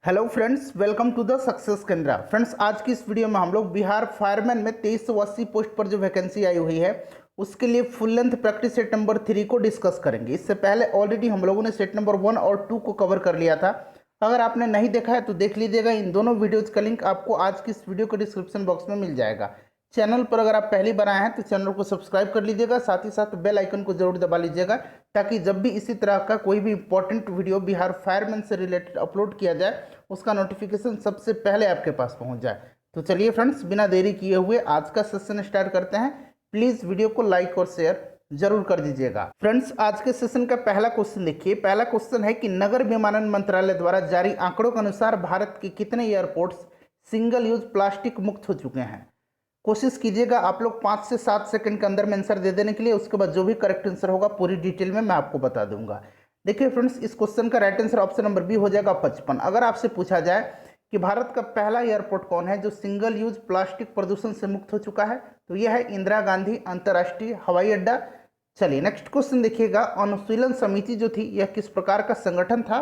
Hello friends, welcome to the success Kendra. Friends, आज की इस वीडियो में हम लोग बिहार फायरमैन में 2380 पोस्ट पर जो वैकेंसी आई हुई है उसके लिए full length practice set number 3 को डिस्कस करेंगे। इससे पहले ऑलरेडी हम लोगों ने सेट नंबर 1 और 2 को कवर कर लिया था। अगर आपने नहीं देखा है तो देख लीजिएगा। इन दोनों वीडियोज़ का लिंक आपको आज की इस वीडियो के डिस्क्रिप्शन बॉक्स में मिल जाएगा। चैनल पर अगर आप पहली बार आए हैं तो चैनल को सब्सक्राइब कर लीजिएगा, साथ ही साथ बेल आइकन को जरूर दबा लीजिएगा ताकि जब भी इसी तरह का कोई भी इंपॉर्टेंट वीडियो बिहार फायरमैन से रिलेटेड अपलोड किया जाए उसका नोटिफिकेशन सबसे पहले आपके पास पहुंच जाए। तो चलिए फ्रेंड्स, बिना देरी किए हुए आज का सेशन स्टार्ट करते हैं। प्लीज़ वीडियो को लाइक और शेयर जरूर कर दीजिएगा। फ्रेंड्स, आज के सेशन का पहला क्वेश्चन देखिए। पहला क्वेश्चन है कि नगर विमानन मंत्रालय द्वारा जारी आंकड़ों के अनुसार भारत के कितने एयरपोर्ट्स सिंगल यूज प्लास्टिक मुक्त हो चुके हैं। कोशिश कीजिएगा आप लोग 5 से 7 सेकंड के अंदर में आंसर दे देने के लिए। उसके बाद जो भी करेक्ट आंसर होगा पूरी डिटेल में मैं आपको बता दूंगा। देखिए फ्रेंड्स, इस क्वेश्चन का right answer option number B हो जाएगा 55। अगर आपसे पूछा जाए कि भारत का पहला एयरपोर्ट कौन है जो सिंगल यूज प्लास्टिक प्रदूषण से मुक्त हो चुका है, तो यह है इंदिरा गांधी अंतर्राष्ट्रीय हवाई अड्डा। चलिए नेक्स्ट क्वेश्चन देखिएगा। अनुशीलन समिति जो थी यह किस प्रकार का संगठन था,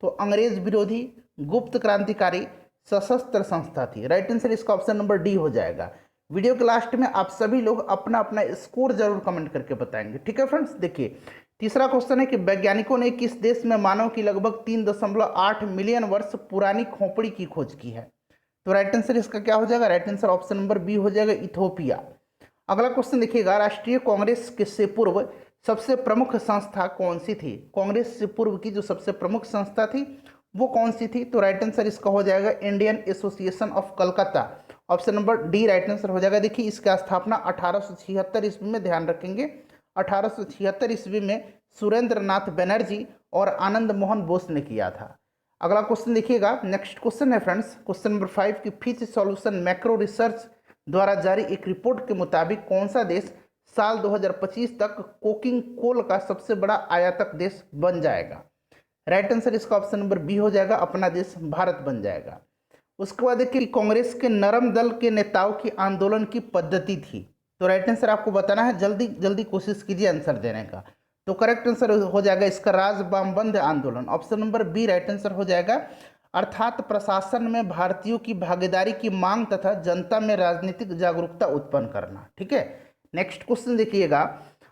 तो अंग्रेज विरोधी, गुप्त क्रांतिकारी, सशस्त्र संस्था थी। राइट आंसर इसका ऑप्शन नंबर डी हो जाएगा। वीडियो के लास्ट में आप सभी लोग अपना अपना स्कोर जरूर कमेंट करके बताएंगे, ठीक है फ्रेंड्स। देखिए तीसरा क्वेश्चन है कि वैज्ञानिकों ने किस देश में मानव की लगभग 3.8 मिलियन वर्ष पुरानी खोपड़ी की खोज की है, तो राइट आंसर इसका क्या हो जाएगा। Right answer option number B हो जाएगा, इथोपिया। अगला क्वेश्चन देखिएगा। राष्ट्रीय कांग्रेस के से पूर्व सबसे प्रमुख संस्था कौन सी थी। कांग्रेस से पूर्व की जो सबसे प्रमुख संस्था थी वो कौन सी थी, तो राइट आंसर इसका हो जाएगा Indian association of Calcutta. Option number D right answer हो जाएगा। देखिए इसका स्थापना 1876 ईस्वी में, ध्यान रखेंगे 1876 ईस्वी में सुरेंद्र नाथ बनर्जी और आनंद मोहन बोस ने किया था। अगला क्वेश्चन देखिएगा। नेक्स्ट क्वेश्चन है फ्रेंड्स, क्वेश्चन नंबर 5 की फिच सॉल्यूशन मैक्रो रिसर्च द्वारा जारी एक रिपोर्ट के मुताबिक कौन सा देश साल 2025 तक कोकिंग कोल का सबसे बड़ा आयातक देश बन जाएगा। राइट आंसर इसका ऑप्शन नंबर बी हो जाएगा, अपना देश भारत बन जाएगा। उसके बाद देखिए कांग्रेस के नरम दल के नेताओं की आंदोलन की पद्धति थी, तो राइट आंसर आपको बताना है। जल्दी जल्दी कोशिश कीजिए आंसर देने का। तो करेक्ट आंसर हो जाएगा इसका राज बाम बंद आंदोलन। Option number B right answer हो जाएगा, अर्थात प्रशासन में भारतीयों की भागीदारी की मांग तथा जनता में राजनीतिक जागरूकता उत्पन्न करना, ठीक है। नेक्स्ट क्वेश्चन देखिएगा।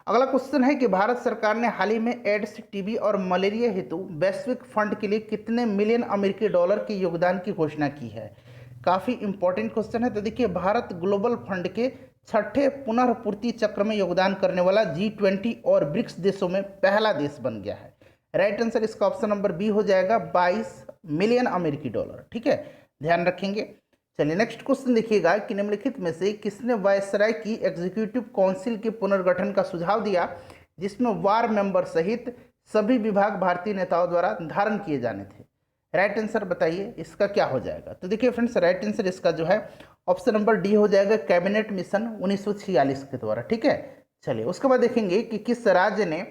अगला क्वेश्चन है कि भारत सरकार ने हाल ही में एड्स, टीबी और मलेरिया हेतु वैश्विक फंड के लिए कितने मिलियन अमेरिकी डॉलर के योगदान की घोषणा की है। काफ़ी इंपॉर्टेंट क्वेश्चन है। तो देखिए भारत ग्लोबल फंड के छठे पुनर्पूर्ति चक्र में योगदान करने वाला G20 और ब्रिक्स देशों में पहला देश बन गया है। राइट आंसर इसका ऑप्शन नंबर बी हो जाएगा, 22 मिलियन अमेरिकी डॉलर, ठीक है, ध्यान रखेंगे। चलिए नेक्स्ट क्वेश्चन देखिएगा कि निम्नलिखित में से किसने वायसराय की एग्जीक्यूटिव काउंसिल के पुनर्गठन का सुझाव दिया जिसमें वार मेंबर सहित सभी विभाग भारतीय नेताओं द्वारा धारण किए जाने थे। राइट आंसर बताइए इसका क्या हो जाएगा। तो देखिए फ्रेंड्स, राइट आंसर इसका जो है ऑप्शन नंबर डी हो जाएगा, कैबिनेट मिशन 1946 के द्वारा, ठीक है। चलिए उसके बाद देखेंगे कि किस राज्य ने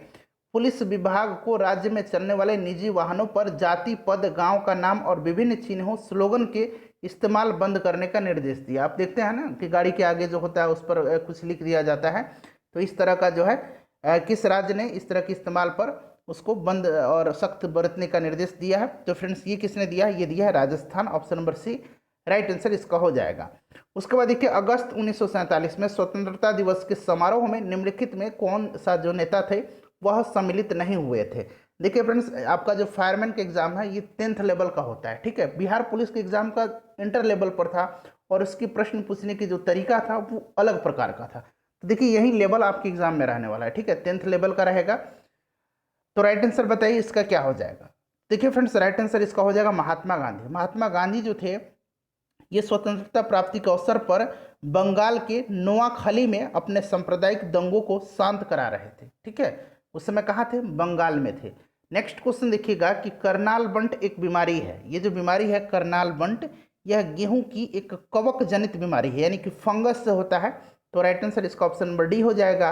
पुलिस विभाग को राज्य में चलने वाले निजी वाहनों पर जाति, पद, गांव का नाम और विभिन्न चिन्हों, स्लोगन के इस्तेमाल बंद करने का निर्देश दिया। आप देखते हैं ना कि गाड़ी के आगे जो होता है उस पर कुछ लिख दिया जाता है, तो इस तरह का जो है किस राज्य ने इस तरह के इस्तेमाल पर उसको बंद और सख्त बरतने का निर्देश दिया है। तो फ्रेंड्स ये किसने दिया है, ये दिया है Rajasthan. Option number C right answer इसका हो जाएगा। उसके बाद देखिए अगस्त 1947 में स्वतंत्रता दिवस के समारोह में निम्नलिखित में कौन सा जो नेता थे वह सम्मिलित नहीं हुए थे। देखिए फ्रेंड्स, आपका जो फायरमैन का एग्जाम है ये 10th लेवल का होता है, ठीक है। बिहार पुलिस के एग्जाम का इंटर लेवल पर था और उसकी प्रश्न पूछने की जो तरीका था वो अलग प्रकार का था। तो देखिए यही लेवल आपके एग्जाम में रहने वाला है, ठीक है, 10th लेवल का रहेगा। तो राइट आंसर बताइए इसका क्या हो जाएगा। देखिए फ्रेंड्स, राइट आंसर इसका हो जाएगा महात्मा गांधी। महात्मा गांधी जो थे ये स्वतंत्रता प्राप्ति के अवसर पर बंगाल के नोआखली में अपने सांप्रदायिक दंगों को शांत करा रहे थे, ठीक है। उस समय कहाँ थे, बंगाल में थे। नेक्स्ट क्वेश्चन देखिएगा कि करनाल बंट एक बीमारी है। ये जो बीमारी है करनाल बंट, यह गेहूं की एक कवक जनित बीमारी है, यानी कि फंगस से होता है। तो राइट आंसर इसका ऑप्शन नंबर डी हो जाएगा।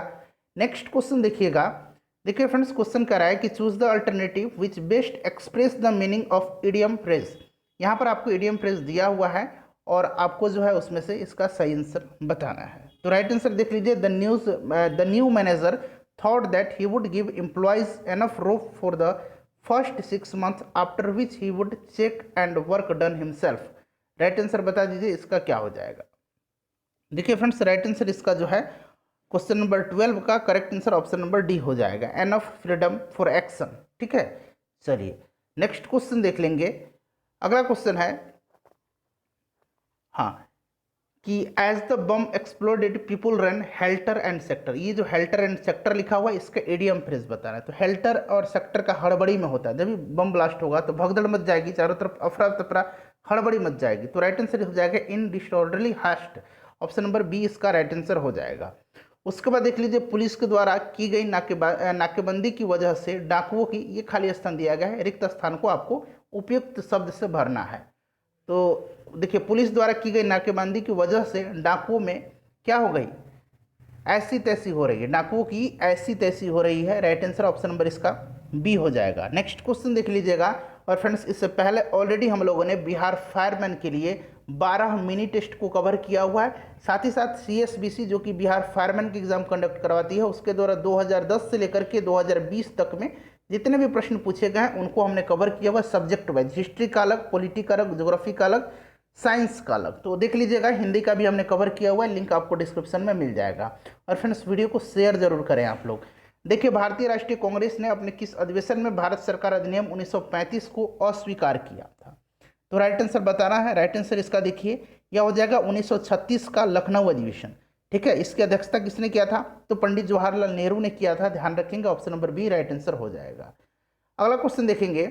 नेक्स्ट क्वेश्चन देखिएगा। देखिए फ्रेंड्स, क्वेश्चन कह रहा है कि choose the alternative which best express the meaning of idiom phrase. यहाँ पर आपको इडियम फ्रेज दिया हुआ है और आपको जो है उसमें से इसका सही आंसर बताना है। तो राइट आंसर देख लीजिए, the new manager thought that he would give employees enough rope for the first 6 months after which he would check and work done himself. Right answer बता दीजिए इसका क्या हो जाएगा। देखिए फ्रेंड्स, राइट आंसर इसका जो है क्वेश्चन नंबर 12 का correct answer option number D हो जाएगा, एनफ फ्रीडम फॉर एक्शन। ठीक है, चलिए नेक्स्ट क्वेश्चन देख लेंगे। अगला क्वेश्चन है हाँ कि as the bomb exploded people run helter and sector. ये जो हेल्टर एंड सेक्टर लिखा हुआ है इसका एडीएम फ्रेज बताना है। तो हेल्टर और सेक्टर का हड़बड़ी में होता है, जब भी बम ब्लास्ट होगा तो भगदड़ मच जाएगी, चारों तरफ अफरा तफरा हड़बड़ी मच जाएगी। तो राइट आंसर हो जाएगा in disorderly haste, option number B इसका राइट आंसर हो जाएगा। उसके बाद देख लीजिए, पुलिस के द्वारा की गई नाकेबंदी की वजह से डाकुओं की ये खाली स्थान दिया गया है, रिक्त स्थान को आपको उपयुक्त शब्द से भरना है। तो देखिए, पुलिस द्वारा की गई नाकेबंदी की वजह से डाकुओं में क्या हो गई, ऐसी तैसी हो रही है, डाकुओं की ऐसी तैसी हो रही है। राइट आंसर ऑप्शन नंबर इसका बी हो जाएगा। नेक्स्ट क्वेश्चन देख लीजिएगा। और फ्रेंड्स, इससे पहले ऑलरेडी हम लोगों ने बिहार फायरमैन के लिए 12 मिनी टेस्ट को कवर किया हुआ है। साथ ही साथ CSBC जो कि बिहार फायरमैन की एग्जाम कंडक्ट करवाती है, उसके द्वारा 2010 से लेकर के 2020 तक में जितने भी प्रश्न पूछे गए हैं उनको हमने कवर किया हुआ सब्जेक्ट वाइज, हिस्ट्री का अलग, पॉलिटी का अलग, ज्योग्राफी का अलग, साइंस का अलग। तो देख लीजिएगा, हिंदी का भी हमने कवर किया हुआ है, लिंक आपको डिस्क्रिप्शन में मिल जाएगा। और फ्रेंड्स, वीडियो को शेयर जरूर करें आप लोग। देखिए, भारतीय राष्ट्रीय कांग्रेस ने अपने किस अधिवेशन में भारत सरकार अधिनियम 1935 को अस्वीकार किया था। तो राइट आंसर बताना है। राइट आंसर इसका देखिए यह हो जाएगा 1936 का लखनऊ अधिवेशन। ठीक है, इसकी अध्यक्षता किसने किया था, तो पंडित जवाहरलाल नेहरू ने किया था, ध्यान रखेंगे, option number B right answer हो जाएगा। अगला क्वेश्चन देखेंगे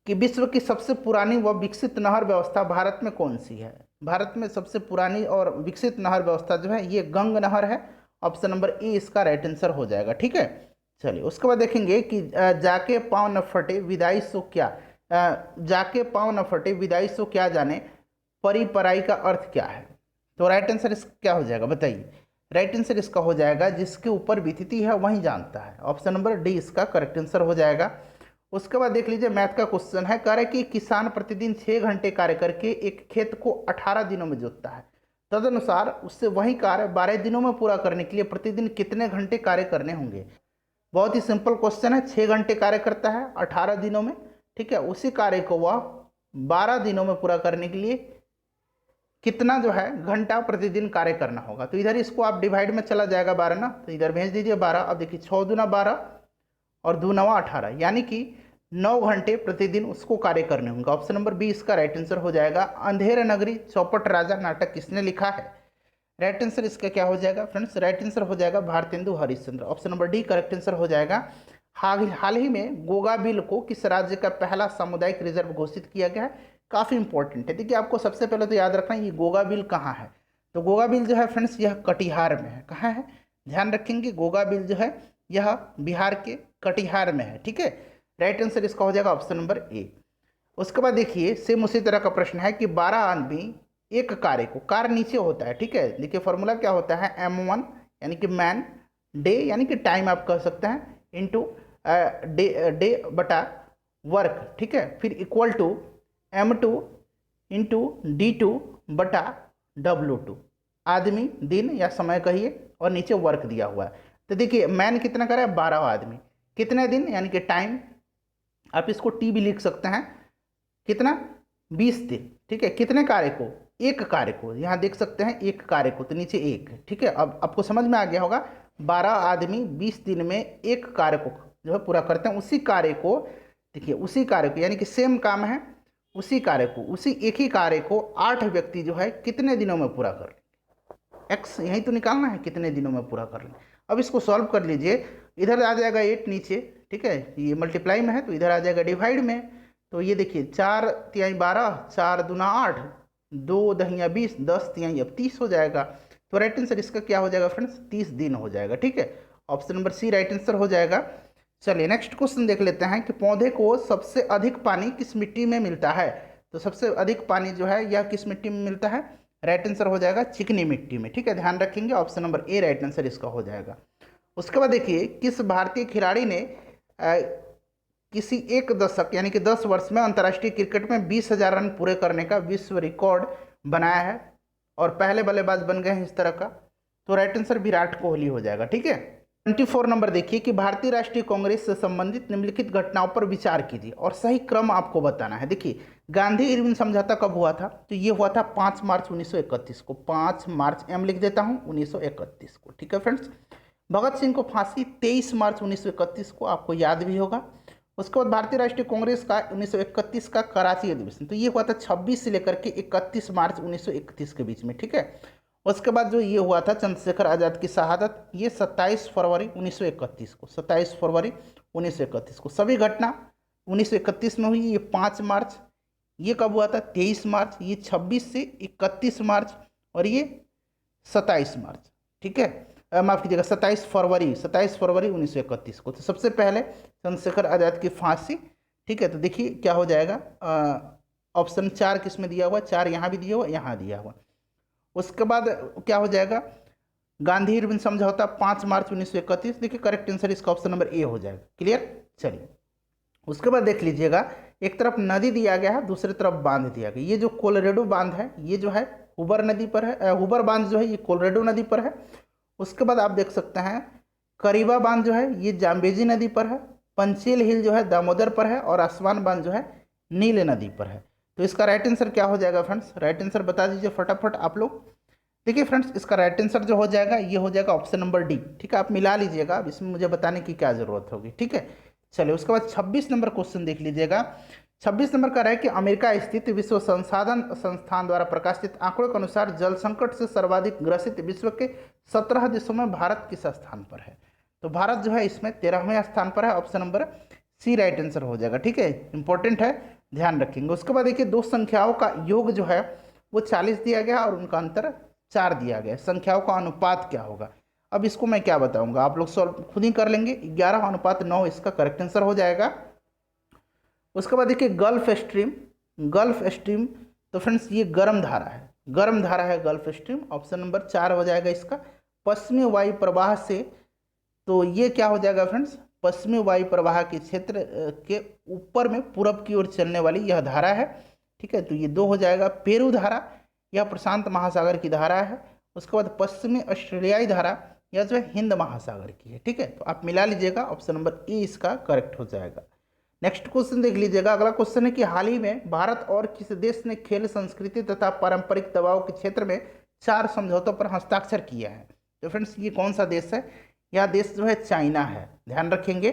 कि विश्व की सबसे पुरानी व विकसित नहर व्यवस्था भारत में कौन सी है। भारत में सबसे पुरानी और विकसित नहर व्यवस्था जो है ये गंग नहर है, ऑप्शन नंबर ए इसका राइट आंसर हो जाएगा। ठीक है, चलिए उसके बाद देखेंगे कि जाके पाँव न फटे विदाई सो क्या, जाके पाँव न फटे विदाई सो क्या जाने, परी पराई का अर्थ क्या है। तो राइट आंसर इसका क्या हो जाएगा बताइए। राइट आंसर इसका हो जाएगा जिसके ऊपर बीतती है वही जानता है, ऑप्शन नंबर डी इसका करेक्ट आंसर हो जाएगा। उसके बाद देख लीजिए, मैथ का क्वेश्चन है, कह रहे कि किसान प्रतिदिन 6 घंटे कार्य करके एक खेत को 18 दिनों में जोतता है, तदनुसार उससे वही कार्य 12 दिनों में पूरा करने के लिए प्रतिदिन कितने घंटे कार्य करने होंगे। बहुत ही सिंपल क्वेश्चन है, 6 घंटे कार्य करता है 18 दिनों में, ठीक है, उसी कार्य को वह 12 दिनों में पूरा करने के लिए कितना जो है घंटा प्रतिदिन कार्य करना होगा। तो इधर इसको आप डिवाइड में चला जाएगा 12 ना, तो इधर भेज दीजिए 12। अब देखिए 6 दूना 12 और 2 नवा 18, यानी कि 9 घंटे प्रतिदिन उसको कार्य करने होंगे। ऑप्शन नंबर बी इसका राइट आंसर हो जाएगा। अंधेर नगरी चौपट राजा नाटक किसने लिखा है। राइट आंसर इसका क्या हो जाएगा फ्रेंड्स, राइट आंसर हो जाएगा Bharatendu Harishchandra, option number D correct answer हो जाएगा। हाल ही में गोगाबिल को किस राज्य का पहला सामुदायिक रिजर्व घोषित किया गया है, काफ़ी इंपॉर्टेंट है। देखिए, आपको सबसे पहले तो याद रखना ये गोगाबिल कहाँ है। तो गोगाबिल जो है फ्रेंड्स यह कटिहार में है। कहाँ है, ध्यान रखेंगे, गोगाबिल जो है यह बिहार के कटिहार में है। ठीक है, राइट आंसर इसका हो जाएगा ऑप्शन नंबर ए। उसके बाद देखिए, सेम उसी तरह का प्रश्न है कि 12 आदमी एक कार्य को, कार नीचे होता है, ठीक है, देखिए फॉर्मूला क्या होता है, M1 यानी कि मैन, डे यानी कि टाइम आप कह सकते हैं, इंटू डे बटा वर्क, ठीक है, फिर equal to M2 into D2 बटा W2, आदमी दिन या समय कहिए, और नीचे वर्क दिया हुआ है। तो देखिए मैन कितना कर रहा है, 12 आदमी, कितने दिन यानी कि टाइम, आप इसको टी भी लिख सकते हैं, कितना 20 दिन, ठीक है, कितने कार्य को, एक कार्य को, यहाँ देख सकते हैं एक कार्य को, तो नीचे एक, ठीक है। अब आपको समझ में आ गया होगा, 12 आदमी 20 दिन में एक कार्य को जो है पूरा करते हैं। उसी कार्य को देखिए, उसी कार्य को यानी कि सेम काम है, उसी कार्य को, उसी एक ही कार्य को 8 व्यक्ति जो है कितने दिनों में पूरा कर लेंगे, एक्स यही तो निकालना है, कितने दिनों में पूरा कर लेंगे। अब इसको सॉल्व कर लीजिए, इधर आ जाएगा 8 नीचे, ठीक है, ये मल्टीप्लाई में है तो इधर आ जाएगा डिवाइड में। तो ये देखिए 4 तिहाई 12, 4 दूना 8, 2 दहिया 20, 10 तिहाई अब 30 हो जाएगा। तो राइट आंसर इसका क्या हो जाएगा फ्रेंड्स, 30 दिन हो जाएगा। ठीक है, option number C right answer हो जाएगा। चलिए नेक्स्ट क्वेश्चन देख लेते हैं कि पौधे को सबसे अधिक पानी किस मिट्टी में मिलता है। तो सबसे अधिक पानी जो है यह किस मिट्टी में मिलता है, राइट आंसर हो जाएगा चिकनी मिट्टी में। ठीक है, ध्यान रखेंगे, option number A right answer इसका हो जाएगा। उसके बाद देखिए, किस भारतीय खिलाड़ी ने किसी एक दशक यानी कि 10 वर्ष में अंतर्राष्ट्रीय क्रिकेट में 20,000 रन पूरे करने का विश्व रिकॉर्ड बनाया है और पहले बल्लेबाज बन गए हैं इस तरह का। तो राइट आंसर विराट कोहली हो जाएगा। ठीक है, 24 नंबर देखिए कि भारतीय राष्ट्रीय कांग्रेस से संबंधित निम्नलिखित घटनाओं पर विचार कीजिए और सही क्रम आपको बताना है। देखिए गांधी इरविन समझौता कब हुआ था, तो ये हुआ था 5 मार्च 1931 को। 5 मार्च एम लिख देता हूँ 1931 को, ठीक है फ्रेंड्स। भगत सिंह को फांसी 23 मार्च 1931 को, आपको याद भी होगा। उसके बाद भारतीय राष्ट्रीय कांग्रेस का 1931 का कराची अधिवेशन, तो ये हुआ था 26 से लेकर के 31 मार्च 1931 के बीच में, ठीक है। उसके बाद जो ये हुआ था चंद्रशेखर आज़ाद की शहादत, ये 27 फरवरी 1931 को, 27 फरवरी 1931 को। सभी घटना 1931 में हुई। ये 5 मार्च, ये कब हुआ था 23 मार्च, ये 26 से 31 मार्च और ये 27 मार्च, ठीक है। माफ कीजिएगा 27 फरवरी 1931 को। तो सबसे पहले चंद्रशेखर आज़ाद की फांसी, ठीक है। तो देखिए क्या हो जाएगा, ऑप्शन 4 किस में दिया हुआ, 4 यहाँ भी दिया हुआ, यहाँ दिया हुआ। उसके बाद क्या हो जाएगा, गांधी इरविन समझौता 5 मार्च 1931। देखिए करेक्ट आंसर इसका ऑप्शन नंबर ए हो जाएगा। क्लियर, चलिए उसके बाद देख लीजिएगा, एक तरफ नदी दिया गया है, दूसरी तरफ बांध दिया गया। ये जो कोलोरेडो बांध है ये जो है हुबर नदी पर है, हुबर बांध जो है ये कोलोरेडो नदी पर है। उसके बाद आप देख सकते हैं करीबा बांध जो है ये जाम्बेजी नदी पर है, पंचेल हिल जो है दामोदर पर है और आसवान बांध जो है नील नदी पर है। तो इसका राइट आंसर क्या हो जाएगा फ्रेंड्स, राइट आंसर बता दीजिए फटाफट आप लोग। देखिए फ्रेंड्स इसका राइट आंसर जो हो जाएगा ये हो जाएगा ऑप्शन नंबर डी, ठीक है। आप मिला लीजिएगा, अब इसमें मुझे बताने की क्या जरूरत होगी, ठीक है। चलिए उसके बाद 26 नंबर क्वेश्चन देख लीजिएगा। 26 नंबर का है कि अमेरिका स्थित विश्व संसाधन संस्थान द्वारा प्रकाशित आंकड़ों के अनुसार जल संकट से सर्वाधिक ग्रसित विश्व के 17 देशों में भारत किस स्थान पर है। तो भारत जो है इसमें 13वें स्थान पर है, option number C right answer हो जाएगा, ठीक है। इंपॉर्टेंट है, ध्यान रखेंगे। उसके बाद देखिए दो संख्याओं का योग जो है वो 40 दिया गया और उनका अंतर 4 दिया गया। संख्याओं का अनुपात क्या होगा, अब इसको मैं क्या बताऊंगा, आप लोग सॉल्व खुद ही कर लेंगे। 11:9 इसका करेक्ट आंसर हो जाएगा। उसके बाद देखिए गल्फ स्ट्रीम, गल्फ स्ट्रीम तो फ्रेंड्स ये गर्म धारा है, गर्म धारा है गल्फ स्ट्रीम, ऑप्शन नंबर 4 हो जाएगा इसका। पश्चिमी वायु प्रवाह से, तो ये क्या हो जाएगा फ्रेंड्स, पश्चिमी वायु प्रवाह के क्षेत्र के ऊपर में पूरब की ओर चलने वाली यह धारा है, ठीक है। तो ये 2 हो जाएगा। पेरू धारा यह प्रशांत महासागर की धारा है। उसके बाद पश्चिमी ऑस्ट्रेलियाई धारा यह जो है हिंद महासागर की है, ठीक है। तो आप मिला लीजिएगा, ऑप्शन नंबर ए इसका करेक्ट हो जाएगा। नेक्स्ट क्वेश्चन देख लीजिएगा। अगला क्वेश्चन है कि हाल ही में भारत और किस देश ने खेल संस्कृति तथा पारंपरिक दवाओं के क्षेत्र में 4 समझौतों पर हस्ताक्षर किया है। तो फ्रेंड्स ये कौन सा देश है, यह देश जो है चाइना है, ध्यान रखेंगे।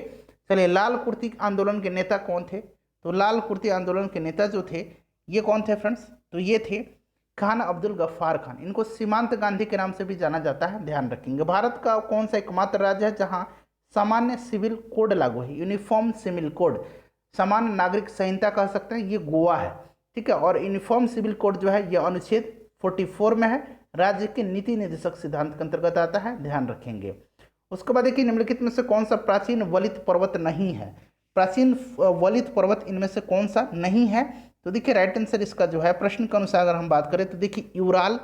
चलिए लाल कुर्ती आंदोलन के नेता कौन थे, तो लाल कुर्ती आंदोलन के नेता जो थे ये कौन थे फ्रेंड्स, तो ये थे खान अब्दुल गफ्फार खान। इनको सीमांत गांधी के नाम से भी जाना जाता है, ध्यान रखेंगे। भारत का कौन सा एकमात्र राज्य है जहां सामान्य सिविल कोड लागू है, यूनिफॉर्म सिविल कोड, सामान्य नागरिक संहिता कह सकते हैं, ये गोवा है, ठीक है। और यूनिफॉर्म सिविल कोड जो है यह अनुच्छेद 44 में है, राज्य के नीति निर्देशक सिद्धांत के अंतर्गत आता है, ध्यान रखेंगे। उसके बाद देखिए निम्नलिखित में से कौन सा प्राचीन वलित पर्वत नहीं है, प्राचीन वलित पर्वत इनमें से कौन सा नहीं है। तो देखिए राइट आंसर इसका जो है प्रश्न के अनुसार अगर हम बात करें तो देखिए यूराल,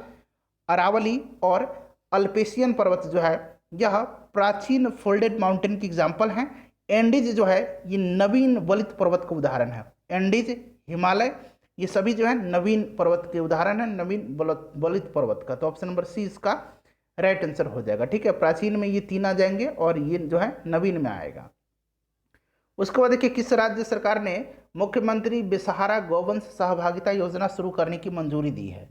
अरावली और अल्पेशियन पर्वत जो है यह प्राचीन फोल्डेड माउंटेन की एग्जाम्पल हैं। एंडीज जो है ये नवीन वलित पर्वत का उदाहरण है, एंडीज, हिमालय, ये सभी जो है नवीन पर्वत के उदाहरण है, नवीन वलित पर्वत का। तो ऑप्शन नंबर सी इसका राइट आंसर हो जाएगा, ठीक है। प्राचीन में ये 3 आ जाएंगे और ये जो है नवीन में आएगा। उसके बाद देखिए किस राज्य सरकार ने मुख्यमंत्री बेसहारा गौवंश सहभागिता योजना शुरू करने की मंजूरी दी है।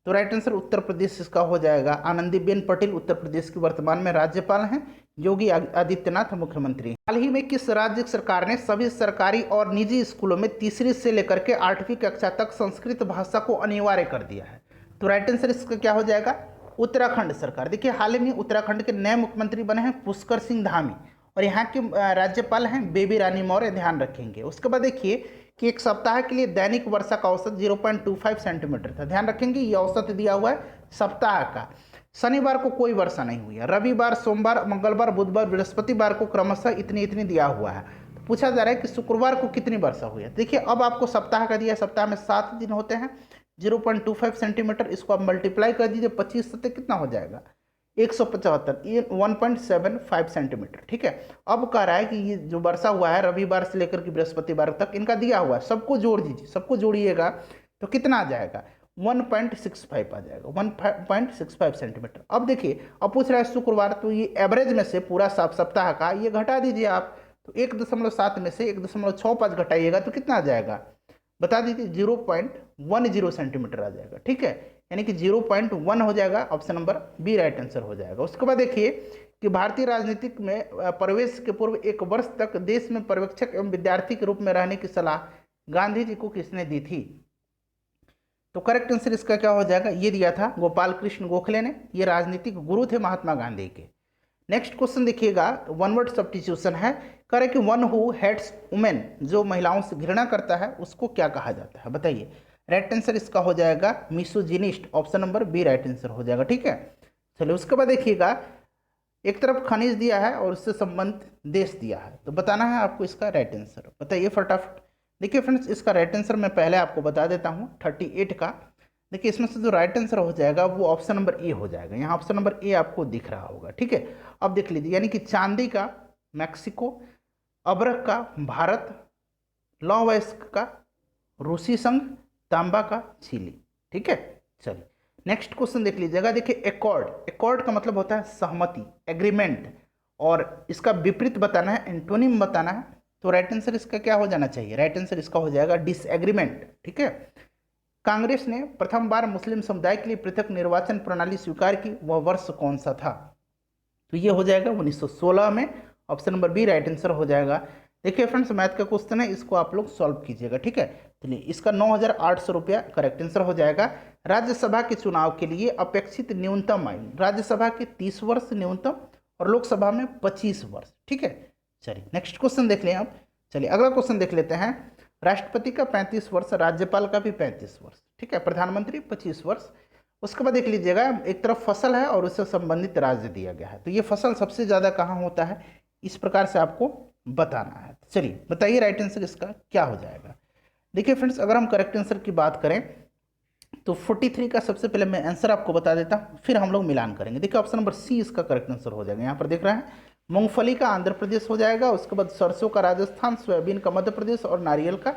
तो राइट आंसर उत्तर प्रदेश इसका हो जाएगा। आनंदीबेन पटेल उत्तर प्रदेश की वर्तमान में राज्यपाल हैं, योगी आदित्यनाथ मुख्यमंत्री। हाल ही में किस राज्य सरकार ने सभी सरकारी और निजी स्कूलों में तीसरी से लेकर के 8वीं कक्षा तक संस्कृत भाषा को अनिवार्य कर दिया है। तो राइट आंसर इसका क्या हो जाएगा, उत्तराखंड सरकार। देखिए हाल ही में उत्तराखंड के नए मुख्यमंत्री बने हैं पुष्कर सिंह धामी और यहाँ के राज्यपाल हैं बेबी रानी मौर्य, ध्यान रखेंगे। उसके बाद देखिए कि एक सप्ताह के लिए दैनिक वर्षा का औसत 0.25 सेंटीमीटर था, ध्यान रखेंगे ये औसत दिया हुआ है सप्ताह का। शनिवार को कोई वर्षा नहीं हुई है, रविवार, सोमवार, मंगलवार, बुधवार, बृहस्पतिवार को क्रमशः इतनी इतनी दिया हुआ है। तो पूछा जा रहा है कि शुक्रवार को कितनी वर्षा हुई है। देखिए अब आपको सप्ताह का दिया, सप्ताह में 7 दिन होते हैं, 0.25 सेंटीमीटर, इसको आप मल्टीप्लाई कर दीजिए 25 से, कितना हो जाएगा 175, ये 1.75 सेंटीमीटर, ठीक है। अब कह रहा है कि ये जो वर्षा हुआ है रविवार से लेकर के बृहस्पतिवार तक इनका दिया हुआ है, सबको जोड़ दीजिए, सबको जोड़िएगा तो कितना आ जाएगा 1.65 आ जाएगा, 1.65 सेंटीमीटर। अब देखिए, अब पूछ रहा है शुक्रवार, तो ये एवरेज में से पूरा सप्ताह का ये घटा दीजिए आप, तो 1.7 में से 1.65 घटाइएगा तो कितना आ जाएगा बता दीजिए, 0.10 सेंटीमीटर आ जाएगा। ठीक है, यानी कि 0.1 हो जाएगा, option number B right answer हो जाएगा। उसके बाद देखिए कि भारतीय राजनीतिक में प्रवेश के पूर्व 1 वर्ष तक देश में पर्यवेक्षक एवं विद्यार्थी के रूप में रहने की सलाह गांधी जी को किसने दी थी? तो करेक्ट आंसर इसका क्या हो जाएगा, ये दिया था गोपाल कृष्ण गोखले ने, ये राजनीतिक गुरु थे महात्मा गांधी के। नेक्स्ट क्वेश्चन देखिएगा, वन वर्ड सब्स्टिट्यूशन है, करे कि वन हु हेट्स वुमेन, जो महिलाओं से घृणा करता है उसको क्या कहा जाता है बताइए। राइट आंसर इसका हो जाएगा misogynist, option number B right answer हो जाएगा। ठीक है, चलिए उसके बाद देखिएगा, एक तरफ खनिज दिया है और उससे संबंधित देश दिया है, तो बताना है आपको इसका राइट आंसर, बताइए फटाफट। देखिए फ्रेंड्स, इसका राइट आंसर मैं पहले आपको बता देता हूँ 38 का। देखिए इसमें से जो राइट आंसर हो जाएगा वो ऑप्शन नंबर ए हो जाएगा, यहाँ ऑप्शन नंबर ए आपको दिख रहा होगा। ठीक है, अब देख लीजिए, यानी कि चांदी का मैक्सिको, अब्रक का भारत, लौह-अयस्क का रूसी संघ, तांबा का चिली। ठीक है, चलिए नेक्स्ट क्वेश्चन देख लीजिएगा। देखिए एकॉर्ड, एकॉर्ड का मतलब होता है सहमति, एग्रीमेंट, और इसका विपरीत बताना है, एंटोनिम बताना है, तो राइट आंसर इसका क्या हो जाना चाहिए, राइट आंसर इसका हो जाएगा डिसएग्रीमेंट। ठीक है, कांग्रेस ने प्रथम बार मुस्लिम समुदाय के लिए पृथक निर्वाचन प्रणाली स्वीकार की, वह वर्ष कौन सा था? तो ये हो जाएगा 1916 में, option number B right answer हो जाएगा। देखिए फ्रेंड्स, मैथ का क्वेश्चन है, इसको आप लोग सॉल्व कीजिएगा। ठीक है, चलिए इसका 9,800 रुपया करेक्ट आंसर हो जाएगा। राज्यसभा के चुनाव के लिए अपेक्षित न्यूनतम आयु, राज्यसभा के 30 वर्ष न्यूनतम और लोकसभा में 25 वर्ष। ठीक है, चलिए नेक्स्ट क्वेश्चन देख लें आप। चलिए अगला क्वेश्चन देख लेते हैं। राष्ट्रपति का 35 वर्ष, राज्यपाल का भी 35 वर्ष। ठीक है, प्रधानमंत्री 25 वर्ष। उसके बाद देख लीजिएगा, एक तरफ फसल है और उससे संबंधित राज्य दिया गया है, तो ये फसल सबसे ज़्यादा कहाँ होता है, इस प्रकार से आपको बताना है। चलिए बताइए राइट आंसर इसका क्या हो जाएगा। देखिए फ्रेंड्स, अगर हम करेक्ट आंसर की बात करें तो 43 का सबसे पहले मैं आंसर आपको बता देता हूँ, फिर हम लोग मिलान करेंगे। देखिए ऑप्शन नंबर सी इसका करेक्ट आंसर हो जाएगा। यहाँ पर देख रहे हैं, मूंगफली का आंध्र प्रदेश हो जाएगा, उसके बाद सरसों का राजस्थान, सोयाबीन का मध्य प्रदेश और नारियल का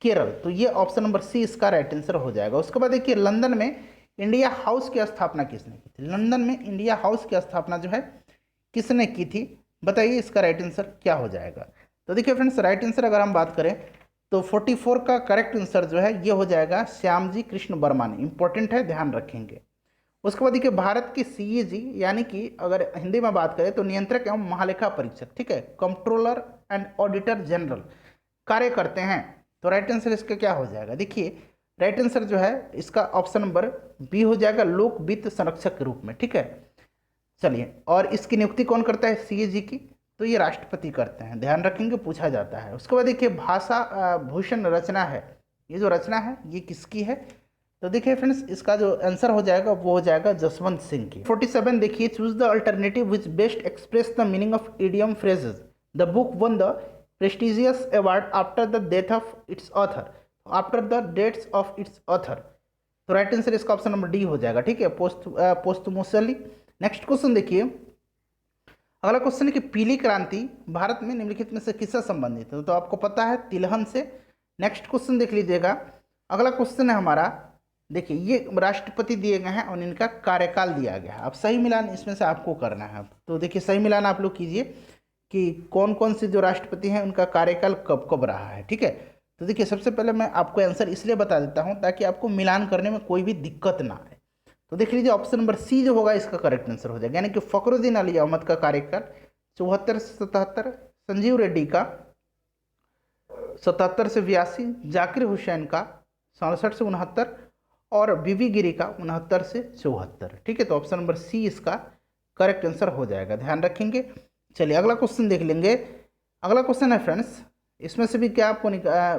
केरल, तो ये ऑप्शन नंबर सी इसका राइट आंसर हो जाएगा। उसके बाद देखिए, लंदन में इंडिया हाउस की स्थापना किसने की थी? लंदन में इंडिया हाउस की स्थापना जो है किसने की थी, बताइए इसका राइट आंसर क्या हो जाएगा। तो देखिए फ्रेंड्स, राइट आंसर अगर हम बात करें तो 44 का करेक्ट आंसर जो है ये हो जाएगा श्यामजी कृष्ण वर्मा ने, इंपॉर्टेंट है, ध्यान रखेंगे। उसके बाद देखिए, भारत के सीएजी, यानी कि अगर हिंदी में बात करें तो नियंत्रक एवं महालेखा परीक्षक, ठीक है, कंट्रोलर एंड ऑडिटर जनरल कार्य करते हैं, तो राइट आंसर इसका क्या हो जाएगा। देखिए राइट आंसर जो है इसका ऑप्शन नंबर बी हो जाएगा, लोक वित्त संरक्षक के रूप में। ठीक है, चलिए, और इसकी नियुक्ति कौन करता है सीएजी की? तो ये राष्ट्रपति करते हैं, ध्यान रखेंगे, पूछा जाता है। उसके बाद देखिए, भाषा भूषण रचना है, ये जो रचना है ये किसकी है? तो देखिए फ्रेंड्स, इसका जो आंसर हो जाएगा वो हो जाएगा जसवंत सिंह की। 47 देखिए, choose the alternative which best express the meaning of idiom phrases, the book won the prestigious award after the death of its author, after the dates of its author, तो राइट आंसर इसका option number D हो जाएगा। ठीक है, पोस्टमोसली। Next question देखिए, अगला question है कि पीली क्रांति भारत में निम्नलिखित में से किससे संबंधित है? तो आपको पता है तिलहन से। नेक्स्ट क्वेश्चन देख लीजिएगा, अगला क्वेश्चन है हमारा, देखिए ये राष्ट्रपति दिए गए हैं और इनका कार्यकाल दिया गया है। अब सही मिलान इसमें से आपको करना है, तो देखिए सही मिलान आप लोग कीजिए कि कौन कौन से जो राष्ट्रपति हैं उनका कार्यकाल कब कब रहा है। ठीक है, तो देखिए सबसे पहले मैं आपको आंसर इसलिए बता देता हूं ताकि आपको मिलान करने में कोई भी दिक्कत ना आए। तो देख लीजिए, ऑप्शन नंबर सी जो होगा इसका करेक्ट आंसर हो जाएगा, यानी कि फखरुद्दीन अली अहमद का कार्यकाल 74 से 77, संजीव रेड्डी का 77 से 82, जाकिर हुसैन का 67 से 69 और बीबी गिरी का 69 से 74। ठीक है, तो ऑप्शन नंबर सी इसका करेक्ट आंसर हो जाएगा, ध्यान रखेंगे। चलिए अगला क्वेश्चन देख लेंगे। अगला क्वेश्चन है फ्रेंड्स, इसमें से भी क्या आपको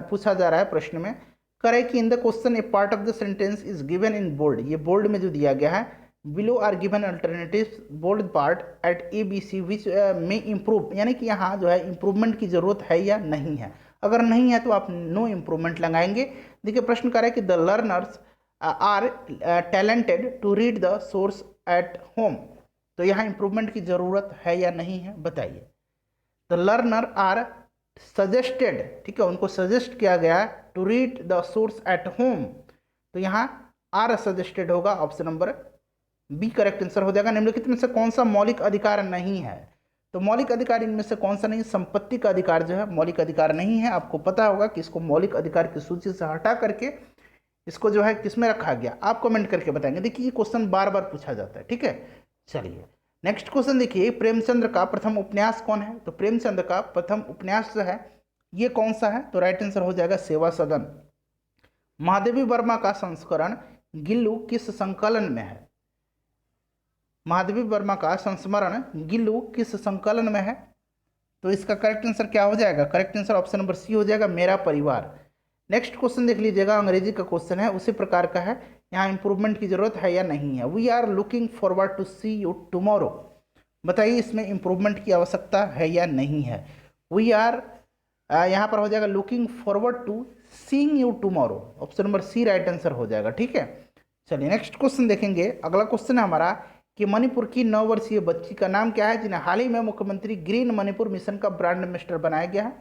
पूछा जा रहा है प्रश्न में, करे कि in the question a part of the sentence is given in bold, ये बोल्ड में जो दिया गया है, below are given alternative bold part at A B C which may improve, यानी कि यहाँ जो है इम्प्रूवमेंट की जरूरत है या नहीं है। अगर नहीं है तो आप नो इम्प्रूवमेंट लगाएंगे। देखिए प्रश्न कर रहा है कि the learners are talented to read the source at home, तो यहाँ इम्प्रूवमेंट की जरूरत है या नहीं है, बताइए। द लर्नर आर सजेस्टेड, ठीक है, उनको सजेस्ट किया गया to read the source at home, तो यहाँ आर सजेस्टेड होगा, option number B correct answer हो जाएगा। निम्नलिखित में से कौन सा मौलिक अधिकार नहीं है? तो मौलिक अधिकार इनमें से कौन सा नहीं? संपत्ति का अधिकार जो है मौलिक अधिकार नहीं है। आपको पता होगा कि इसको मौलिक अधिकार की सूची से हटा करके इसको जो है किसमें रखा गया, आप कमेंट करके बताएंगे। देखिए ये क्वेश्चन बार बार पूछा जाता है, ठीक है। चलिए नेक्स्ट क्वेश्चन देखिए, प्रेमचंद्र का प्रथम उपन्यास कौन है? तो प्रेमचंद्र का प्रथम उपन्यास जो है ये कौन सा है? तो राइट आंसर हो जाएगा सेवा सदन। महादेवी वर्मा का संस्करण गिल्लू किस संकलन में है? महादेवी वर्मा का संस्मरण गिल्लू किस संकलन में है? तो इसका करेक्ट आंसर क्या हो जाएगा? Correct answer option number C हो जाएगा, मेरा परिवार। नेक्स्ट क्वेश्चन देख लीजिएगा, अंग्रेजी का क्वेश्चन है, उसी प्रकार का है। यहाँ इंप्रूवमेंट की जरूरत है या नहीं है? We are looking forward to see you tomorrow. बताइए इसमें इंप्रूवमेंट की आवश्यकता है या नहीं है? वी आर यहाँ पर हो जाएगा looking forward to seeing you tomorrow, option number C right answer हो जाएगा, ठीक है। चलिए नेक्स्ट क्वेश्चन देखेंगे। अगला क्वेश्चन है हमारा कि मणिपुर की 9 वर्षीय बच्ची का नाम क्या है जिन्हें हाल ही में मुख्यमंत्री ग्रीन मणिपुर मिशन का ब्रांड एम्बेसडर बनाया गया है?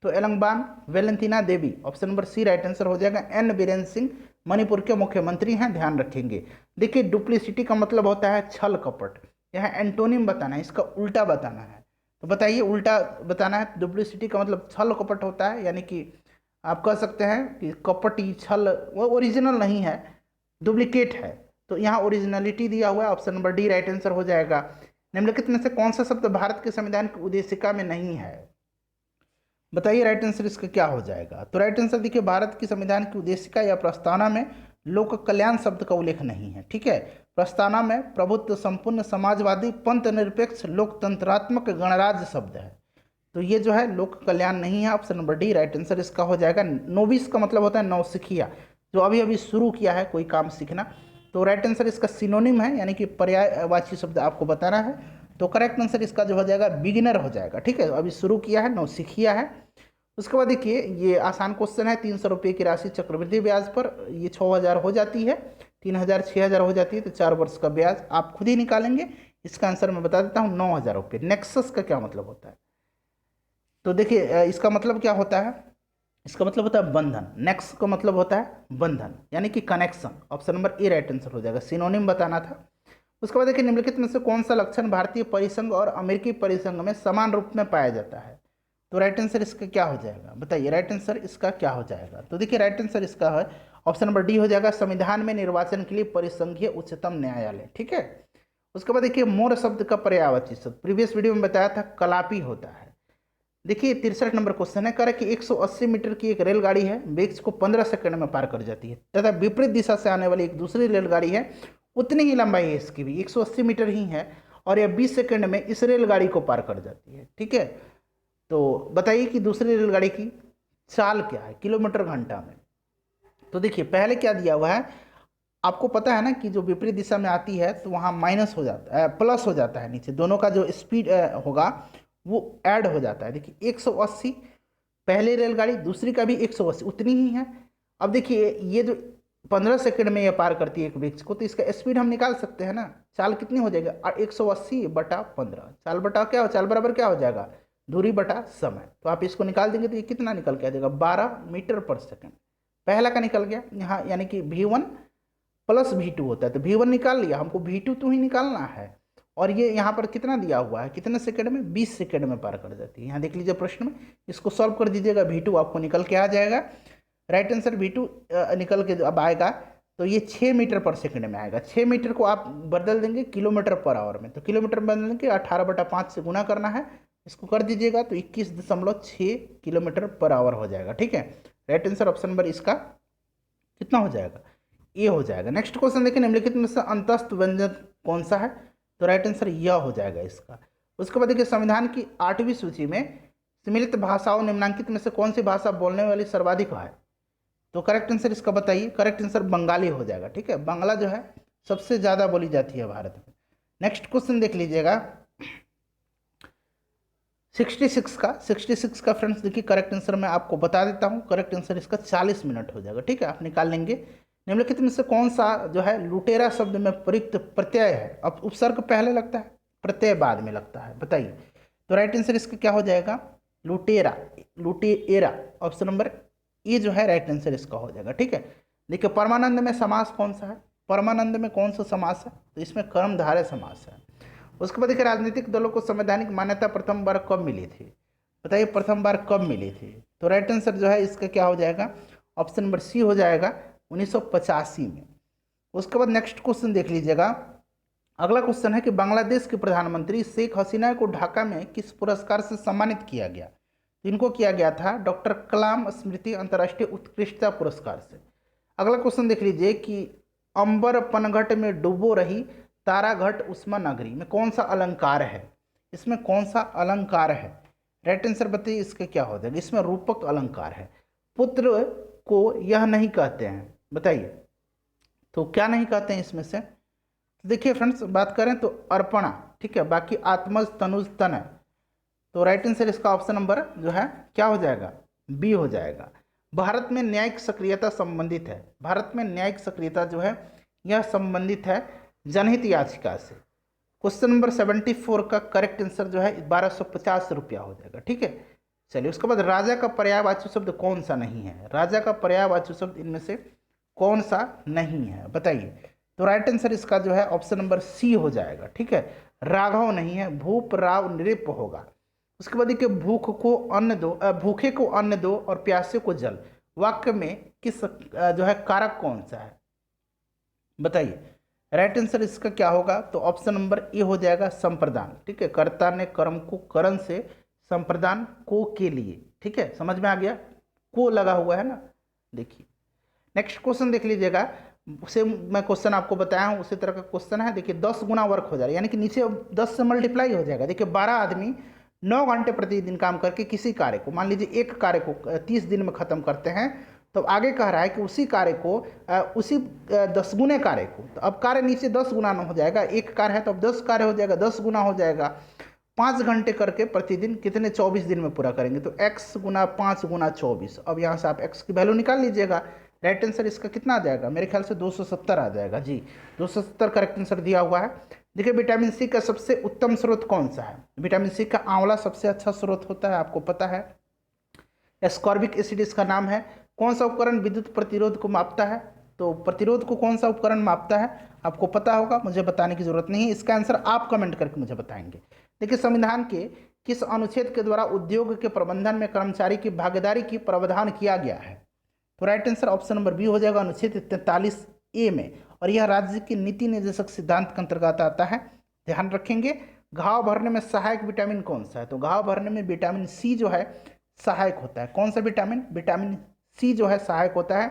तो Elangbam Valentina Devi, option number C right answer हो जाएगा। एन बीरेन सिंह मणिपुर के मुख्यमंत्री हैं, ध्यान रखेंगे। देखिए डुप्लीसिटी का मतलब होता है छल कपट, यह एंटोनिम बताना है, इसका उल्टा बताना है। तो बताइए उल्टा बताना है, डुप्लीसिटी का मतलब छल कपट होता है, यानी कि आप कह सकते हैं कि कपटी छल, वो ओरिजिनल नहीं है, डुप्लीकेट है। तो यहाँ ओरिजिनलिटी दिया हुआ है, option number D right answer हो जाएगा। निम्नलिखित में से कौन सा शब्द भारत के संविधान की उद्देशिका में नहीं है? बताइए राइट आंसर इसका क्या हो जाएगा? तो राइट आंसर देखिए, भारत की संविधान की उद्देशिका या प्रस्तावना में लोक कल्याण शब्द का उल्लेख नहीं है, ठीक है। प्रस्तावना में प्रभुत्व संपूर्ण समाजवादी पंथ निरपेक्ष लोकतंत्रात्मक गणराज्य शब्द है, तो ये जो है लोक कल्याण नहीं है, option number D right answer इसका हो जाएगा। नोविस का मतलब होता है नौसिखिया, जो अभी अभी शुरू किया है कोई काम सीखना। तो राइट आंसर इसका सिनोनिम है, यानी कि पर्यायवाची शब्द आपको बताना है। तो करेक्ट आंसर इसका जो हो जाएगा बिगिनर हो जाएगा, ठीक है। अभी शुरू किया है, नौसिखिया है। उसके बाद देखिए ये आसान क्वेश्चन है, 300 रुपये की राशि चक्रवृद्धि ब्याज पर ये 6000 हो जाती है, 3000 6000 हो जाती है, तो 4 वर्ष का ब्याज आप खुद ही निकालेंगे। इसका आंसर मैं बता देता हूँ, 9000 रुपये। नेक्सस का क्या मतलब होता है? तो देखिए इसका मतलब क्या होता है? इसका मतलब होता है बंधन। नेक्स्ट का मतलब होता है बंधन, यानी कि connection, option number A right answer हो जाएगा, सिनोनिम बताना था। उसके बाद देखिए निम्नलिखित में से कौन सा लक्षण भारतीय परिसंघ और अमेरिकी परिसंघ में समान रूप में पाया जाता है? तो राइट आंसर इसका क्या हो जाएगा? बताइए राइट आंसर इसका क्या हो जाएगा? तो देखिए राइट आंसर इसका है ऑप्शन नंबर डी हो जाएगा, संविधान में निर्वाचन के लिए परिसंघीय उच्चतम न्यायालय, ठीक है। उसके बाद देखिए मोर शब्द का पर्यायवाची शब्द, प्रीवियस वीडियो में बताया था कलापी होता है। देखिए 63 नंबर क्वेश्चन है, कह कि 180 मीटर की एक रेलगाड़ी है, वेग को 15 सेकंड में पार कर जाती है, तथा विपरीत दिशा से आने वाली एक दूसरी रेलगाड़ी है, उतनी ही लंबाई है इसकी भी, 180 मीटर ही है, और यह 20 सेकंड में इस रेलगाड़ी को पार कर जाती है, ठीक है। तो बताइए कि दूसरी रेलगाड़ी की चाल क्या है किलोमीटर घंटा में? तो देखिए पहले क्या दिया हुआ है, आपको पता है ना कि जो विपरीत दिशा में आती है तो वहाँ माइनस हो जाता है, प्लस हो जाता है, नीचे दोनों का जो स्पीड होगा वो ऐड हो जाता है। देखिए 180 पहले रेलगाड़ी, दूसरी का भी 180 उतनी ही है। अब देखिए ये जो 15 सेकंड में ये पार करती है एक व्यक्ति को, तो इसका स्पीड हम निकाल सकते हैं ना, चाल कितनी हो जाएगी? 180/15, चाल बटा क्या हो, चाल बराबर क्या हो जाएगा? दूरी बटा समय। तो आप इसको निकाल देंगे तो ये कितना निकल के आ जाएगा? 12 मीटर पर सेकंड। पहला का निकल गया यहाँ, यानी कि V1 प्लस V2 होता है, तो V1 निकाल लिया, हमको V2 तो ही निकालना है। और ये यहाँ पर कितना दिया हुआ है, कितने सेकंड में? 20 सेकंड में पार कर जाती है। यहाँ देख लीजिए प्रश्न में, इसको सॉल्व कर दीजिएगा, V2 आपको निकल के आ जाएगा। राइट आंसर V2 निकल के अब आएगा, तो ये 6 मीटर पर सेकंड में आएगा। 6 मीटर को आप बदल देंगे किलोमीटर पर आवर में, तो किलोमीटर बदल के 18/5 से गुना करना है, इसको कर दीजिएगा तो 21.6 किलोमीटर पर आवर हो जाएगा, ठीक है। राइट आंसर ऑप्शन नंबर इसका कितना हो जाएगा? ए हो जाएगा। नेक्स्ट क्वेश्चन देखिए, निम्नलिखित में से अंतस्थ व्यंजन कौन सा है? तो राइट आंसर यह हो जाएगा इसका। उसके बाद देखिए संविधान की 8वीं सूची में सम्मिलित भाषाओं निम्नांकित में से कौन सी भाषा बोलने वाली सर्वाधिक है? तो करेक्ट आंसर इसका बताइए। करेक्ट आंसर बंगाली हो जाएगा, ठीक है। बांग्ला जो है सबसे ज़्यादा बोली जाती है भारत में। नेक्स्ट क्वेश्चन देख लीजिएगा 66 का फ्रेंड्स, देखिए करेक्ट आंसर मैं आपको बता देता हूँ। करेक्ट आंसर इसका 40 मिनट हो जाएगा, ठीक है, आप निकाल लेंगे। निम्नलिखित में से कौन सा जो है लुटेरा शब्द में प्रयुक्त प्रत्यय है? अब उपसर्ग पहले लगता है, प्रत्यय बाद में लगता है, बताइए। तो राइट आंसर इसका क्या हो जाएगा? लुटेरा, लुटेरा, ऑप्शन नंबर ए जो है राइट आंसर इसका हो जाएगा, ठीक है। देखिए परमानंद में समास कौन सा है, परमानंद में कौन सा समास है, तो इसमें कर्मधारय समास है। उसके बाद देखिए राजनीतिक दलों को संवैधानिक मान्यता प्रथम बार कब मिली थी, बताइए प्रथम बार कब मिली थी। तो राइट आंसर जो है इसका क्या हो जाएगा, ऑप्शन नंबर सी हो जाएगा 1985 में। उसके बाद नेक्स्ट क्वेश्चन देख लीजिएगा। अगला क्वेश्चन है कि बांग्लादेश के प्रधानमंत्री शेख हसीना को ढाका में किस पुरस्कार से सम्मानित किया गया। इनको किया गया था डॉक्टर कलाम स्मृति अंतर्राष्ट्रीय उत्कृष्टता पुरस्कार से। अगला क्वेश्चन देख लीजिए कि अंबर पनघट में डूबो रही ताराघट उष्मा नगरी में कौन सा अलंकार है, इसमें कौन सा अलंकार है। राइट आंसर बताइए इसका क्या हो जाएगा, इसमें रूपक अलंकार है। पुत्र को यह नहीं कहते हैं, बताइए तो क्या नहीं कहते हैं इसमें से। तो देखिए फ्रेंड्स बात करें तो अर्पणा, ठीक है, बाकी आत्मज तनुज तन है। तो राइट आंसर इसका ऑप्शन नंबर जो है क्या हो जाएगा, बी हो जाएगा। भारत में न्यायिक सक्रियता संबंधित है, भारत में न्यायिक सक्रियता जो है यह संबंधित है जनहित याचिका से। क्वेश्चन नंबर 74 का करेक्ट आंसर जो है 1250 रुपया हो जाएगा, ठीक है। चलिए उसके बाद राजा का पर्यायवाची शब्द कौन सा नहीं है, राजा का पर्यायवाची शब्द इनमें से कौन सा नहीं है, बताइए। तो राइट आंसर इसका जो है ऑप्शन नंबर सी हो जाएगा, ठीक है, राघव नहीं है, भूप राव नृप होगा। उसके बाद देखिए भूख को अन्न दो, भूखे को अन्न दो और प्यासे को जल, वाक्य में किस जो है कारक कौन सा है, बताइए। राइट आंसर इसका क्या होगा, तो ऑप्शन नंबर ए हो जाएगा संप्रदान, ठीक है, कर्ता ने कर्म को करण से संप्रदान को के लिए, ठीक है, समझ में आ गया, को लगा हुआ है ना। देखिए नेक्स्ट क्वेश्चन देख लीजिएगा, उसे मैं क्वेश्चन आपको बताया हूँ उसी तरह का क्वेश्चन है। देखिए 10 गुना वर्क हो जाएगा, यानी कि नीचे 10 से मल्टीप्लाई हो जाएगा। देखिए 12 आदमी 9 घंटे प्रतिदिन काम करके किसी कार्य को, मान लीजिए एक कार्य को 30 दिन में खत्म करते हैं, तो आगे कह रहा है कि उसी कार्य को उसी 10 गुने कार्य को, तो अब कार्य नीचे 10 गुना न हो जाएगा, एक कार्य है तो अब 10 कार्य हो जाएगा, 10 गुना हो जाएगा। 5 घंटे करके प्रतिदिन कितने 24 दिन में पूरा करेंगे, तो x गुना 5 गुना 24। अब यहाँ से आप x की वैल्यू निकाल लीजिएगा। राइट आंसर इसका कितना आ जाएगा, मेरे ख्याल से 270 आ जाएगा जी, 270 करेक्ट आंसर दिया हुआ है। देखिए विटामिन सी का सबसे उत्तम स्रोत कौन सा है, विटामिन सी का आंवला सबसे अच्छा स्रोत होता है, आपको पता है। एस्कॉर्बिक एसिड इसका नाम है। कौन सा उपकरण विद्युत प्रतिरोध को मापता है, तो प्रतिरोध को कौन सा उपकरण मापता है, आपको पता होगा, मुझे बताने की जरूरत नहीं है, इसका आंसर आप कमेंट करके मुझे बताएंगे। देखिए संविधान के किस अनुच्छेद के द्वारा उद्योग के प्रबंधन में कर्मचारी की भागीदारी की प्रावधान किया गया है, तो right answer option number B हो जाएगा अनुच्छेद 43A में, और यह राज्य की नीति निर्देशक सिद्धांत के अंतर्गत आता है, ध्यान रखेंगे। घाव भरने में सहायक विटामिन कौन सा है, तो घाव भरने में विटामिन सी जो है सहायक होता है। कौन सा विटामिन, विटामिन सी जो है सहायक होता है।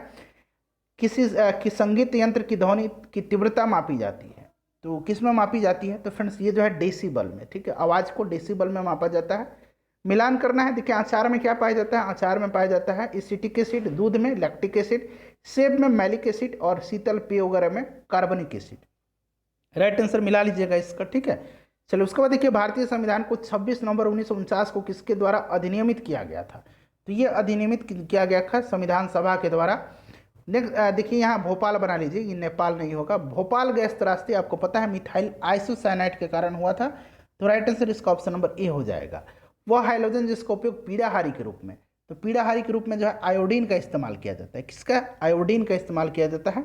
किसी की संगीत यंत्र की ध्वनि की तीव्रता मापी जाती है, तो किस में मापी जाती है, तो फ्रेंड्स ये जो है डेसिबल में, ठीक है, आवाज़ को डेसिबल में मापा जाता है। मिलान करना है, देखिए अचार में क्या पाया जाता है, अचार में पाया जाता है एसिटिक एसिड, दूध में लैक्टिक एसिड, सेब में मैलिक एसिड और शीतल पेय वगैरह में कार्बनिक एसिड। राइट आंसर मिला लीजिएगा इसका, ठीक है। चलिए उसके बाद देखिए भारतीय संविधान को 26 नवंबर 1949 को किसके द्वारा अधिनियमित किया गया था, तो ये अधिनियमित किया गया था संविधान सभा के द्वारा। देखिए यहाँ भोपाल बना लीजिए, ये नेपाल नहीं होगा, भोपाल गैस त्रासदी आपको पता है मिथाइल आइसोसाइनाइड के कारण हुआ था, तो राइट आंसर इसका ऑप्शन नंबर ए हो जाएगा। वह हाइड्रोजन जिसका उपयोग पीड़ाहारी के रूप में, तो पीड़ाहारी के रूप में जो है आयोडीन का इस्तेमाल किया जाता है, किसका, आयोडीन का इस्तेमाल किया जाता है,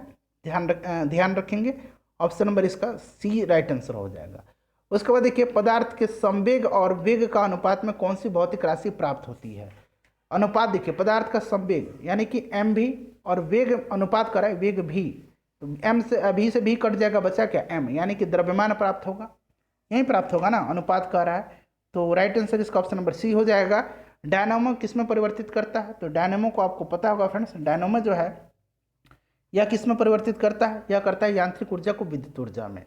ध्यान रखेंगे। ऑप्शन नंबर इसका सी राइट आंसर हो जाएगा। उसके बाद देखिए पदार्थ के संवेग और वेग का अनुपात में कौन सी भौतिक राशि प्राप्त होती है, अनुपात देखिए पदार्थ का संवेग यानी कि एम भी और वेग अनुपात करा है वेग भी, तो एम से भी से भी कट जाएगा, बचा क्या एम, यानी कि द्रव्यमान प्राप्त होगा, यही प्राप्त होगा ना, अनुपात कर रहा है, तो राइट आंसर इसका ऑप्शन नंबर सी हो जाएगा। डायनामो किस में परिवर्तित करता है, तो डायनामो को आपको पता होगा फ्रेंड्स, डायनामो जो है यह किस में परिवर्तित करता है, यह करता है यांत्रिक ऊर्जा को विद्युत ऊर्जा में।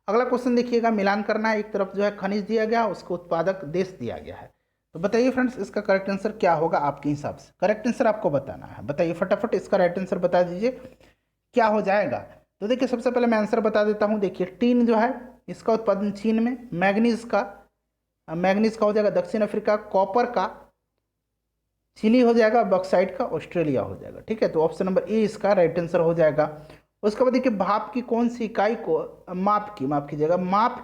अगला क्वेश्चन देखिएगा, मिलान करना है, एक तरफ जो है खनिज दिया गया, उसको उत्पादक देश दिया गया है, तो बताइए फ्रेंड्स इसका करेक्ट आंसर क्या होगा आपके हिसाब से, करेक्ट आंसर आपको बताना है, बताइए फटाफट इसका राइट आंसर बता दीजिए क्या हो जाएगा। तो देखिए सबसे पहले मैं आंसर बता देता हूँ, देखिए टीन जो है इसका उत्पादन चीन में, मैग्नीज का हो जाएगा दक्षिण अफ्रीका, कॉपर का चिली हो जाएगा, बॉक्साइट का ऑस्ट्रेलिया हो जाएगा, ठीक है, तो ऑप्शन नंबर ए इसका राइट आंसर हो जाएगा। उसके बाद देखिए भाप की कौन सी इकाई को माप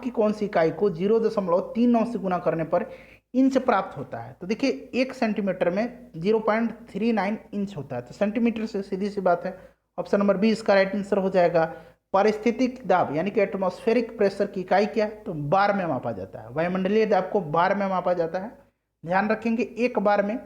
की कौन सी इकाई को 0.39 से गुना करने पर इंच प्राप्त होता है, तो देखिए 1 सेंटीमीटर में 0.39 इंच होता है, तो सेंटीमीटर से सीधी सी बात है ऑप्शन नंबर बी इसका राइट आंसर हो जाएगा। पारिस्थितिक दाब यानी कि एटमॉस्फेरिक प्रेशर की इकाई क्या है, तो बार में मापा जाता है। वायुमंडलीय दाब को बार में मापा जाता है। ध्यान रखेंगे एक बार में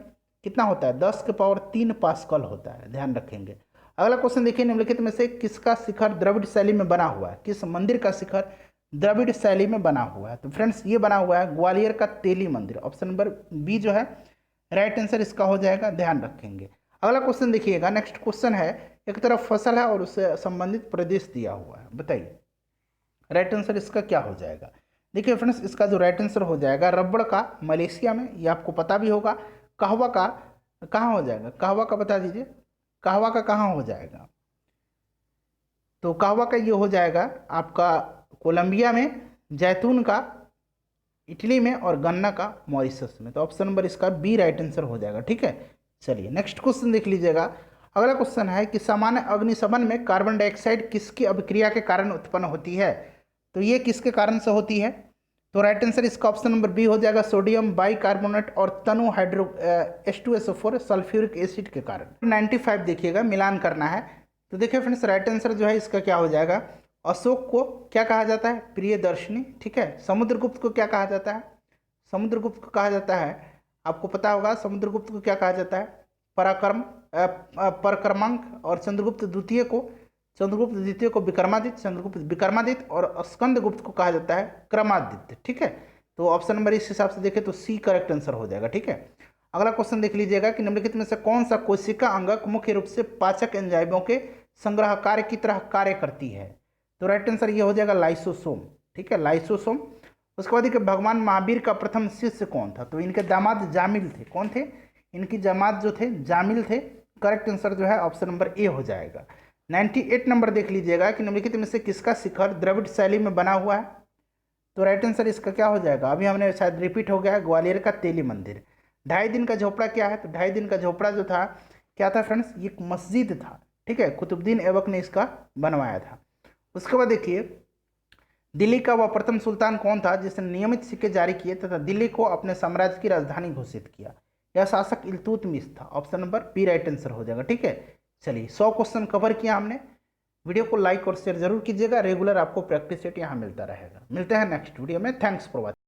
कितना होता है, 10⁻³ पास्कल होता है, ध्यान रखेंगे। अगला क्वेश्चन देखिए, निम्नलिखित में से किसका शिखर द्रविड़ शैली में बना हुआ है, किस मंदिर का शिखर द्रविड़ शैली में बना हुआ है, तो फ्रेंड्स ये बना हुआ है ग्वालियर का तेली मंदिर। ऑप्शन नंबर बी जो है राइट आंसर इसका हो जाएगा, ध्यान रखेंगे। अगला क्वेश्चन देखिएगा, नेक्स्ट क्वेश्चन है, एक तरफ फसल है और उससे संबंधित प्रदेश दिया हुआ है, बताइए राइट आंसर इसका क्या हो जाएगा। देखिए फ्रेंड्स, इसका जो राइट आंसर हो जाएगा रबड़ का मलेशिया में, ये आपको पता भी होगा। कहवा का कहाँ हो जाएगा, कहवा का बता दीजिए, कहवा का कहाँ हो जाएगा, तो कहवा का ये हो जाएगा आपका कोलंबिया में, जैतून का इटली में, और गन्ना का मॉरिशस में। तो ऑप्शन नंबर इसका बी राइट आंसर हो जाएगा, ठीक है। चलिए नेक्स्ट क्वेश्चन देख लीजिएगा। अगला क्वेश्चन है कि सामान्य अग्निशमन में कार्बन डाइऑक्साइड किसकी अभिक्रिया के कारण उत्पन्न होती है, तो ये किसके कारण से होती है, तो राइट आंसर इसका ऑप्शन नंबर बी हो जाएगा, सोडियम बाइकार्बोनेट और तनु हाइड्रो H2SO4 सल्फ्यूरिक एसिड के कारण। 95 देखिएगा, मिलान करना है। तो देखिए फ्रेंड्स, राइट आंसर जो है इसका क्या हो जाएगा, अशोक को क्या कहा जाता है, प्रियदर्शनी, ठीक है। समुद्रगुप्त को क्या कहा जाता है, समुद्रगुप्त को कहा जाता है, आपको पता होगा समुद्रगुप्त को क्या कहा जाता है, परक्रमांक, और चंद्रगुप्त द्वितीय को विक्रमादित्य, और स्कंदगुप्त को कहा जाता है क्रमादित्य, ठीक है। तो ऑप्शन नंबर इस हिसाब से देखें तो सी करेक्ट आंसर हो जाएगा, ठीक है। अगला क्वेश्चन देख लीजिएगा कि निम्नलिखित में से कौन सा कोशिका अंगक मुख्य रूप से पाचक एंजाइमों के संग्रह कार्य की तरह कार्य करती है, तो राइट आंसर ये हो जाएगा लाइसोसोम, ठीक है, लाइसोसोम। उसके बाद देखिए भगवान महावीर का प्रथम शिष्य कौन था, तो इनके दामाद जामिल थे, कौन थे, इनकी दामाद जो थे जामिल थे। करेक्ट आंसर जो है ऑप्शन नंबर ए हो जाएगा। 98 नंबर देख लीजिएगा कि निम्नलिखित में से किसका शिखर द्रविड़ शैली में बना हुआ है, तो राइट आंसर इसका क्या हो जाएगा, अभी हमने शायद रिपीट हो गया है, ग्वालियर का तेली मंदिर। 2.5 दिन का झोपड़ा क्या है, तो 2.5 दिन का झोपड़ा जो था क्या था फ्रेंड्स, ये एक मस्जिद था, ठीक है, कुतुबुद्दीन ऐबक ने इसका बनवाया था। उसके बाद देखिए दिल्ली का वह प्रथम सुल्तान कौन था जिसने नियमित सिक्के जारी किए तथा दिल्ली को अपने साम्राज्य की राजधानी घोषित किया, यह शासक इल्तुतमिश था। Option number B right answer हो जाएगा, ठीक है। चलिए 100 क्वेश्चन कवर किया हमने। वीडियो को लाइक और शेयर जरूर कीजिएगा, रेगुलर आपको प्रैक्टिस सेट यहाँ मिलता रहेगा। मिलते हैं नेक्स्ट वीडियो में, थैंक्स फॉर वॉचिंग।